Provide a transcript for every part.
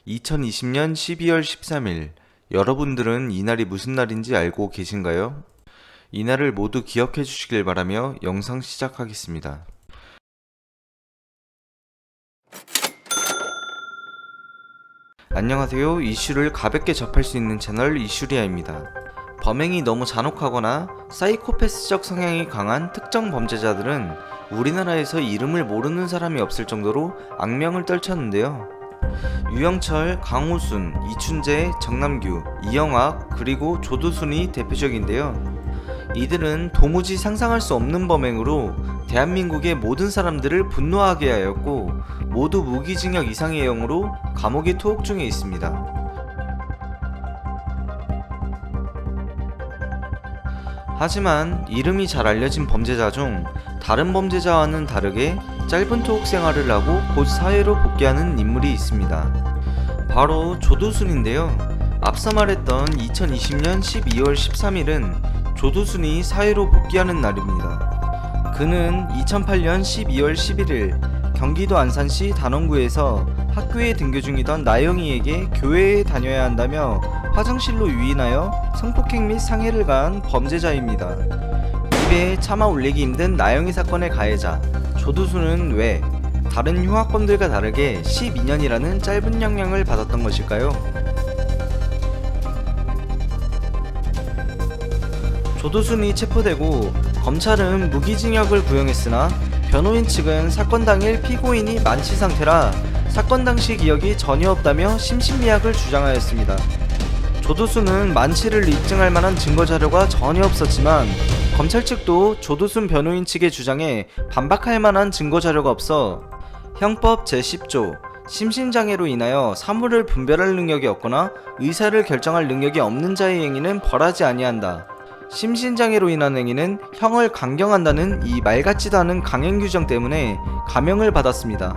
2020년 12월 13일, 여러분들은 이날이 무슨 날인지 알고 계신가요? 이날을 모두 기억해 주시길 바라며 영상 시작하겠습니다. 안녕하세요. 이슈를 가볍게 접할 수 있는 채널 이슈리아입니다. 범행이 너무 잔혹하거나 사이코패스적 성향이 강한 특정 범죄자들은 우리나라에서 이름을 모르는 사람이 없을 정도로 악명을 떨쳤는데요. 유영철, 강호순, 이춘재, 정남규, 이영학, 그리고 조두순이 대표적인데요. 이들은 도무지 상상할 수 없는 범행으로 대한민국의 모든 사람들을 분노하게 하였고 모두 무기징역 이상의 형으로 감옥에 투옥 중에 있습니다. 하지만 이름이 잘 알려진 범죄자 중 다른 범죄자와는 다르게 짧은 투옥 생활을 하고 곧 사회로 복귀하는 인물이 있습니다. 바로 조두순인데요. 앞서 말했던 2020년 12월 13일은 조두순이 사회로 복귀하는 날입니다. 그는 2008년 12월 11일 경기도 안산시 단원구에서 학교에 등교 중이던 나영이에게 교회에 다녀야 한다며 화장실로 유인하여 성폭행 및 상해를 가한 범죄자입니다. 입에 차마 올리기 힘든 나영이 사건의 가해자 조두순은 왜 다른 흉악범들과 다르게 12년이라는 짧은 형량을 받았던 것일까요? 조두순이 체포되고 검찰은 무기징역을 구형했으나 변호인 측은 사건 당일 피고인이 만취 상태라 사건 당시 기억이 전혀 없다며 심신미약을 주장하였습니다. 조두순은 만취를 입증할 만한 증거 자료가 전혀 없었지만 검찰 측도 조두순 변호인 측의 주장에 반박할 만한 증거 자료가 없어 형법 제10조 심신장애로 인하여 사물을 분별할 능력이 없거나 의사를 결정할 능력이 없는 자의 행위는 벌하지 아니한다. 심신장애로 인한 행위는 형을 강경한다는 이 말같지도 않은 강행 규정 때문에 감형을 받았습니다.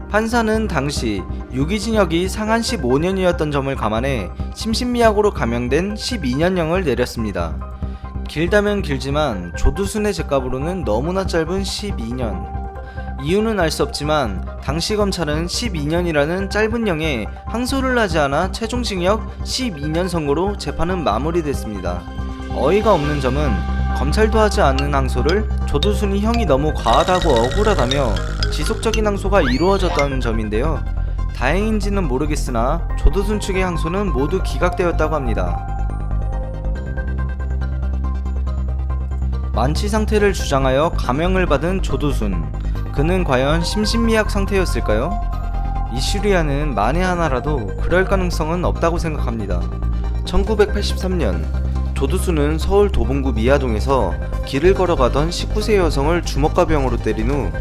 판사는 당시 유기징역이 상한 15년이었던 점을 감안해 심신미약으로 감형된 12년형을 내렸습니다. 길다면 길지만 조두순의 죗값으로는 너무나 짧은 12년. 이유는 알 수 없지만 당시 검찰은 12년이라는 짧은 형에 항소를 하지 않아 최종 징역 12년 선고로 재판은 마무리됐습니다. 어이가 없는 점은 검찰도 하지 않은 항소를 조두순이 형이 너무 과하다고 억울하다며 지속적인 항소가 이루어졌다는 점인데요. 다행인지는 모르겠으나 조두순 측의 항소는 모두 기각되었다고 합니다. 만취 상태를 주장하여 감형을 받은 조두순. 그는 과연 심신미약 상태였을까요? 이슈리아는 만에 하나라도 그럴 가능성은 없다고 생각합니다. 1983년 조두순은 서울 도봉구 미아동에서 길을 걸어가던 19세 여성을 주먹과 병으로 때린 후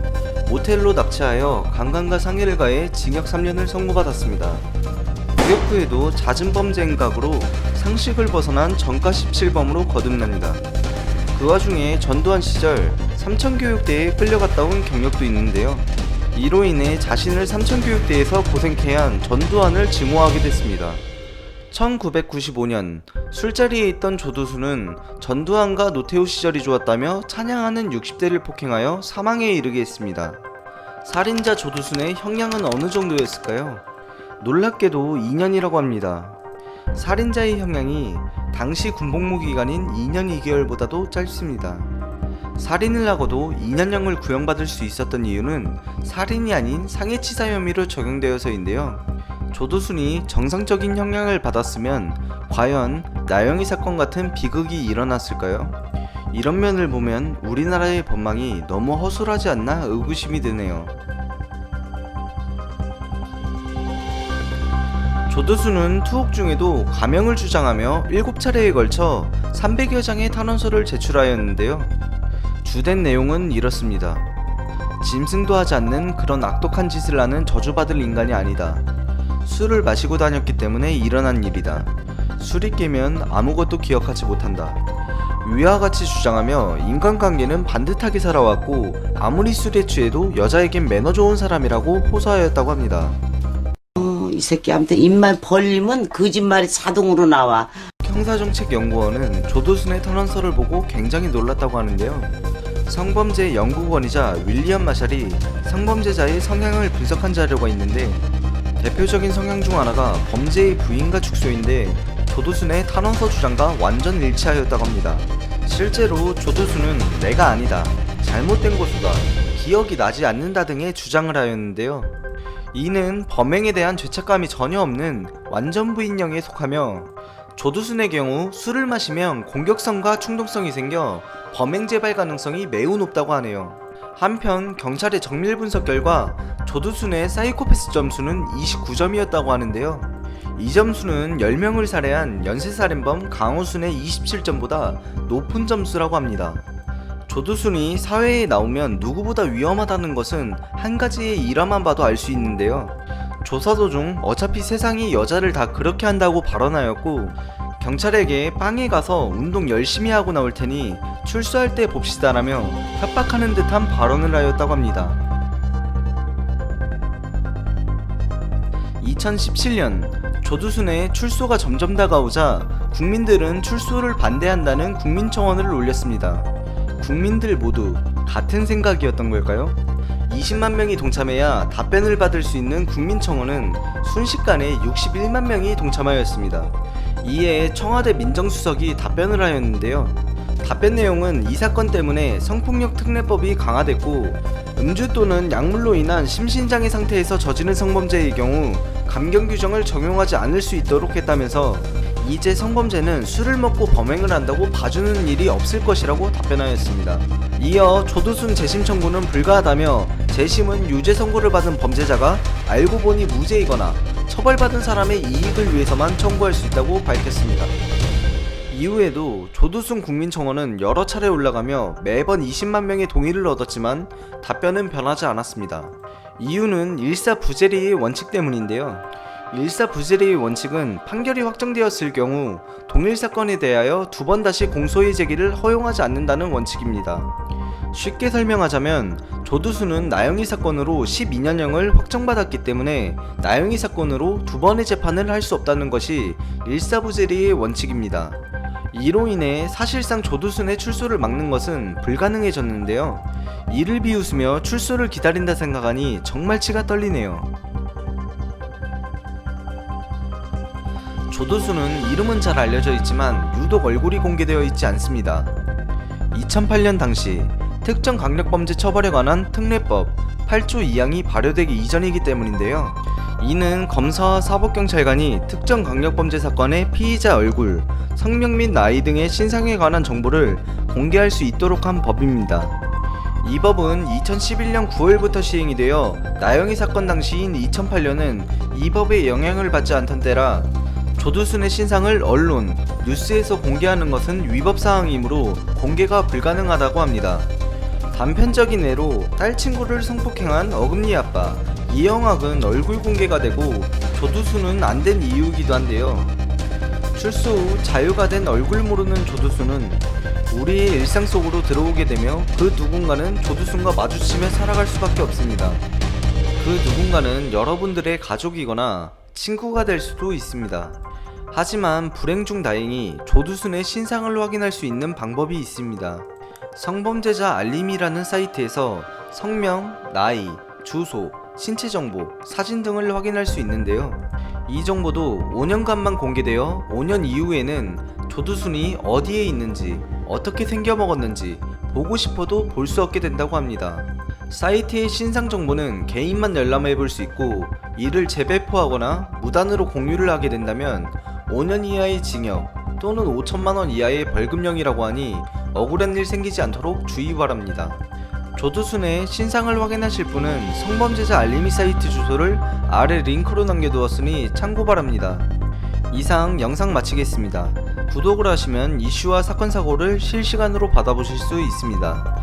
모텔로 납치하여 강간과 상해를 가해 징역 3년을 선고받았습니다. 구역 후에도 잦은 범죄 행각으로 상식을 벗어난 전과 17범으로 거듭납니다. 그 와중에 전두환 시절 삼천교육대에 끌려갔다 온 경력도 있는데요. 이로 인해 자신을 삼천교육대에서 고생케 한 전두환을 증오하게 됐습니다. 1995년 술자리에 있던 조두순은 전두환과 노태우 시절이 좋았다며 찬양하는 60대를 폭행하여 사망에 이르게 했습니다. 살인자 조두순의 형량은 어느 정도였을까요? 놀랍게도 2년이라고 합니다. 살인자의 형량이 당시 군복무 기간인 2년 2개월보다도 짧습니다. 살인을 하고도 2년형을 구형받을 수 있었던 이유는 살인이 아닌 상해치사 혐의로 적용되어서인데요. 조두순이 정상적인 형량을 받았으면 과연 나영이 사건 같은 비극이 일어났을까요? 이런 면을 보면 우리나라의 법망이 너무 허술하지 않나 의구심이 드네요. 조두순은 투옥 중에도 감형을 주장하며 7차례에 걸쳐 300여 장의 탄원서를 제출하였는데요. 주된 내용은 이렇습니다. 짐승도 하지 않는 그런 악독한 짓을 하는 저주받을 인간이 아니다. 술을 마시고 다녔기 때문에 일어난 일이다. 술이 깨면 아무것도 기억하지 못한다. 위와 같이 주장하며 인간관계는 반듯하게 살아왔고 아무리 술에 취해도 여자에겐 매너 좋은 사람이라고 호소하였다고 합니다. 이 새끼 아무튼 입만 벌리면 거짓말이 자동으로 나와. 형사정책연구원은 조두순의 탄원서를 보고 굉장히 놀랐다고 하는데요. 성범죄 연구원이자 윌리엄 마샬이 성범죄자의 성향을 분석한 자료가 있는데 대표적인 성향 중 하나가 범죄의 부인과 축소인데 조두순의 탄원서 주장과 완전 일치하였다고 합니다. 실제로 조두순은 내가 아니다, 잘못된 고소다, 기억이 나지 않는다 등의 주장을 하였는데요. 이는 범행에 대한 죄책감이 전혀 없는 완전 부인형에 속하며 조두순의 경우 술을 마시면 공격성과 충동성이 생겨 범행 재발 가능성이 매우 높다고 하네요. 한편 경찰의 정밀 분석 결과 조두순의 사이코패스 점수는 29점이었다고 하는데요. 이 점수는 10명을 살해한 연쇄살인범 강호순의 27점보다 높은 점수라고 합니다. 조두순이 사회에 나오면 누구보다 위험하다는 것은 한 가지의 일화만 봐도 알 수 있는데요. 조사 도중 어차피 세상이 여자를 다 그렇게 한다고 발언하였고, 경찰에게 빵에 가서 운동 열심히 하고 나올 테니 출소할 때 봅시다라며 협박하는 듯한 발언을 하였다고 합니다. 2017년 조두순의 출소가 점점 다가오자 국민들은 출소를 반대한다는 국민청원을 올렸습니다. 국민들 모두 같은 생각이었던 걸까요? 20만 명이 동참해야 답변을 받을 수 있는 국민청원은 순식간에 61만 명이 동참하였습니다. 이에 청와대 민정수석이 답변을 하였는데요. 답변 내용은 이 사건 때문에 성폭력 특례법이 강화됐고, 음주 또는 약물로 인한 심신장애 상태에서 저지른 성범죄의 경우 감경 규정을 적용하지 않을 수 있도록 했다면서 이제 성범죄는 술을 먹고 범행을 한다고 봐주는 일이 없을 것이라고 답변하였습니다. 이어 조두순 재심 청구는 불가하다며 재심은 유죄 선고를 받은 범죄자가 알고 보니 무죄이거나 처벌받은 사람의 이익을 위해서만 청구할 수 있다고 밝혔습니다. 이후에도 조두순 국민청원은 여러 차례 올라가며 매번 20만 명의 동의를 얻었지만 답변은 변하지 않았습니다. 이유는 일사부재리의 원칙 때문인데요. 일사부재리의 원칙은 판결이 확정되었을 경우 동일 사건에 대하여 두 번 다시 공소의 제기를 허용하지 않는다는 원칙입니다. 쉽게 설명하자면 조두순은 나영희 사건으로 12년형을 확정받았기 때문에 나영희 사건으로 두 번의 재판을 할 수 없다는 것이 일사부재리의 원칙입니다. 이로 인해 사실상 조두순의 출소를 막는 것은 불가능해졌는데요. 이를 비웃으며 출소를 기다린다 생각하니 정말 치가 떨리네요. 조두순은 이름은 잘 알려져 있지만 유독 얼굴이 공개되어 있지 않습니다. 2008년 당시 특정강력범죄 처벌에 관한 특례법 8조 2항이 발효되기 이전이기 때문인데요. 이는 검사와 사법경찰관이 특정 강력범죄 사건의 피의자 얼굴, 성명 및 나이 등의 신상에 관한 정보를 공개할 수 있도록 한 법입니다. 이 법은 2011년 9월부터 시행이 되어 나영희 사건 당시인 2008년은 이 법의 영향을 받지 않던 때라 조두순의 신상을 언론, 뉴스에서 공개하는 것은 위법사항이므로 공개가 불가능하다고 합니다. 단편적인 예로 딸 친구를 성폭행한 어금니 아빠 이영학은 얼굴 공개가 되고 조두순은 안 된 이유이기도 한데요. 출소 후 자유가 된 얼굴 모르는 조두순은 우리의 일상 속으로 들어오게 되며 그 누군가는 조두순과 마주치며 살아갈 수밖에 없습니다. 그 누군가는 여러분들의 가족이거나 친구가 될 수도 있습니다. 하지만 불행 중 다행히 조두순의 신상을 확인할 수 있는 방법이 있습니다. 성범죄자 알림이라는 사이트에서 성명, 나이, 주소, 신체 정보, 사진 등을 확인할 수 있는데요. 이 정보도 5년간만 공개되어 5년 이후에는 조두순이 어디에 있는지, 어떻게 생겨먹었는지 보고 싶어도 볼 수 없게 된다고 합니다. 사이트의 신상 정보는 개인만 열람해 볼 수 있고, 이를 재배포하거나 무단으로 공유를 하게 된다면 5년 이하의 징역 또는 5천만원 이하의 벌금형이라고 하니 억울한 일 생기지 않도록 주의 바랍니다. 조두순의 신상을 확인하실 분은 성범죄자 알림이 사이트 주소를 아래 링크로 남겨두었으니 참고 바랍니다. 이상 영상 마치겠습니다. 구독을 하시면 이슈와 사건 사고를 실시간으로 받아보실 수 있습니다.